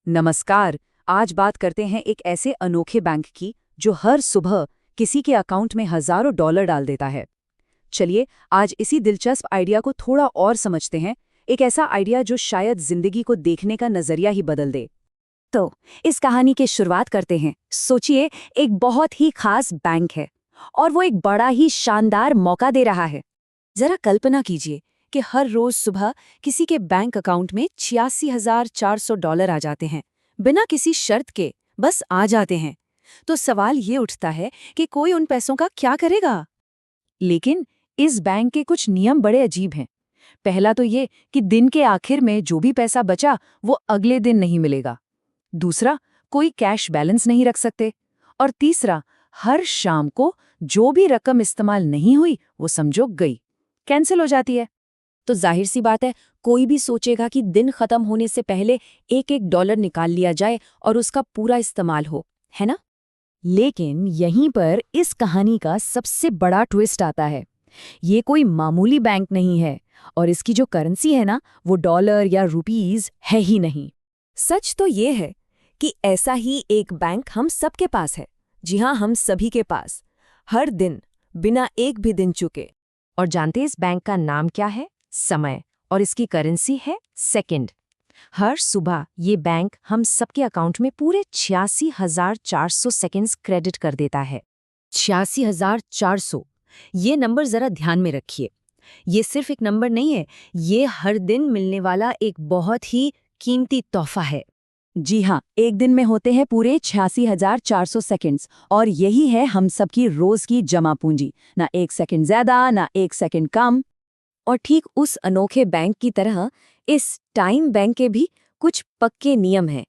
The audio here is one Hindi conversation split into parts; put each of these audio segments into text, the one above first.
नमस्कार। आज बात करते हैं एक ऐसे अनोखे बैंक की जो हर सुबह किसी के अकाउंट में हजारों डॉलर डाल देता है। चलिए आज इसी दिलचस्प आइडिया को थोड़ा और समझते हैं, एक ऐसा आइडिया जो शायद जिंदगी को देखने का नजरिया ही बदल दे। तो इस कहानी की शुरुआत करते हैं। सोचिए, एक बहुत ही खास बैंक है और वो एक बड़ा ही शानदार मौका दे रहा है। जरा कल्पना कीजिए कि हर रोज सुबह किसी के बैंक अकाउंट में $86,400 आ जाते हैं, बिना किसी शर्त के बस आ जाते हैं। तो सवाल ये उठता है कि कोई उन पैसों का क्या करेगा? लेकिन इस बैंक के कुछ नियम बड़े अजीब हैं। पहला तो ये कि दिन के आखिर में जो भी पैसा बचा वो अगले दिन नहीं मिलेगा। दूसरा, कोई कैश बैलेंस नहीं रख सकते। और तीसरा, हर शाम को जो भी रकम इस्तेमाल नहीं हुई वो समझो गई, कैंसिल हो जाती है। तो जाहिर सी बात है, कोई भी सोचेगा कि दिन खत्म होने से पहले एक एक डॉलर निकाल लिया जाए और उसका पूरा इस्तेमाल हो, है ना? लेकिन यहीं पर इस कहानी का सबसे बड़ा ट्विस्ट आता है। ये कोई मामूली बैंक नहीं है और इसकी जो करेंसी है ना, वो डॉलर या रुपीज है ही नहीं। सच तो ये है कि ऐसा ही एक बैंक हम सबके पास है। जी हाँ, हम सभी के पास, हर दिन, बिना एक भी दिन चुके। और जानते इस बैंक का नाम क्या है? समय। और इसकी करेंसी है सेकंड। हर सुबह ये बैंक हम सबके अकाउंट में पूरे 86,400 सेकंड्स क्रेडिट कर देता है। 86,400, ये नंबर जरा ध्यान में रखिए। ये सिर्फ एक नंबर नहीं है, ये हर दिन मिलने वाला एक बहुत ही कीमती तोहफा है। जी हाँ, एक दिन में होते हैं पूरे 86,400 सेकंड्स और यही है हम सबकी रोज की जमा पूंजी। ना एक सेकंड ज्यादा, ना एक सेकंड कम। और ठीक उस अनोखे बैंक की तरह इस टाइम बैंक के भी कुछ पक्के नियम हैं।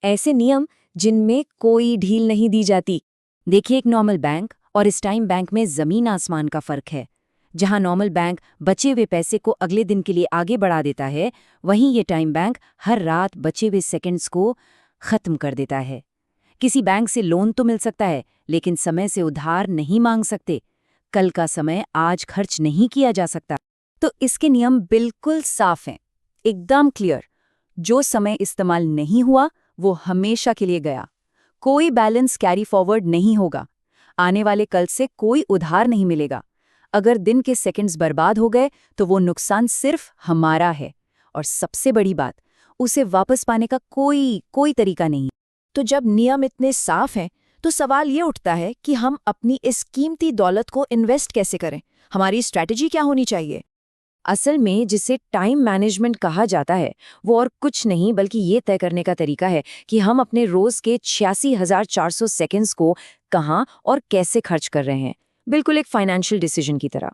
ऐसे नियम जिनमें कोई ढील नहीं दी जाती। देखिए, एक नॉर्मल बैंक और इस टाइम बैंक में जमीन आसमान का फर्क है। जहां नॉर्मल बैंक बचे हुए पैसे को अगले दिन के लिए आगे बढ़ा देता है, वहीं ये टाइम बैंक हर रात बचे हुए सेकंड्स को खत्म कर देता है। किसी बैंक से लोन तो मिल सकता है, लेकिन समय से उधार नहीं मांग सकते। कल का समय आज खर्च नहीं किया जा सकता। तो इसके नियम बिल्कुल साफ हैं, एकदम क्लियर। जो समय इस्तेमाल नहीं हुआ वो हमेशा के लिए गया। कोई बैलेंस कैरी फॉरवर्ड नहीं होगा। आने वाले कल से कोई उधार नहीं मिलेगा। अगर दिन के सेकंड्स बर्बाद हो गए तो वो नुकसान सिर्फ हमारा है, और सबसे बड़ी बात, उसे वापस पाने का कोई तरीका नहीं। तो जब नियम इतने साफ हैं तो सवाल ये उठता है कि हम अपनी इस कीमती दौलत को इन्वेस्ट कैसे करें? हमारी स्ट्रैटेजी क्या होनी चाहिए? असल में जिसे टाइम मैनेजमेंट कहा जाता है वो और कुछ नहीं बल्कि ये तय करने का तरीका है कि हम अपने रोज के 86,400 सेकंड्स को कहाँ और कैसे खर्च कर रहे हैं, बिल्कुल एक फाइनेंशियल डिसीजन की तरह।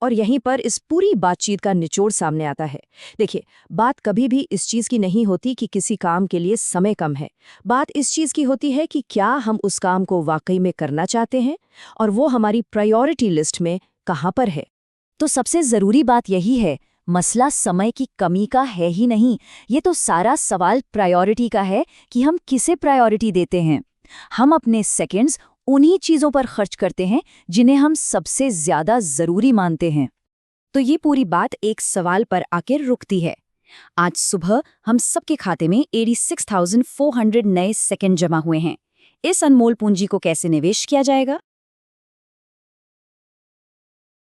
और यहीं पर इस पूरी बातचीत का निचोड़ सामने आता है। देखिए, बात कभी भी इस चीज की नहीं होती कि किसी काम के लिए समय कम है। बात इस चीज की होती है कि क्या हम उस काम को वाकई में करना चाहते हैं और वो हमारी प्रायोरिटी लिस्ट में कहाँ पर है। तो सबसे जरूरी बात यही है, मसला समय की कमी का है ही नहीं, ये तो सारा सवाल प्रायोरिटी का है कि हम किसे प्रायोरिटी देते हैं। हम अपने सेकंड्स उन्हीं चीजों पर खर्च करते हैं जिन्हें हम सबसे ज्यादा जरूरी मानते हैं। तो ये पूरी बात एक सवाल पर आकर रुकती है। आज सुबह हम सबके खाते में 86,400 नए सेकंड जमा हुए हैं। इस अनमोल पूंजी को कैसे निवेश किया जाएगा?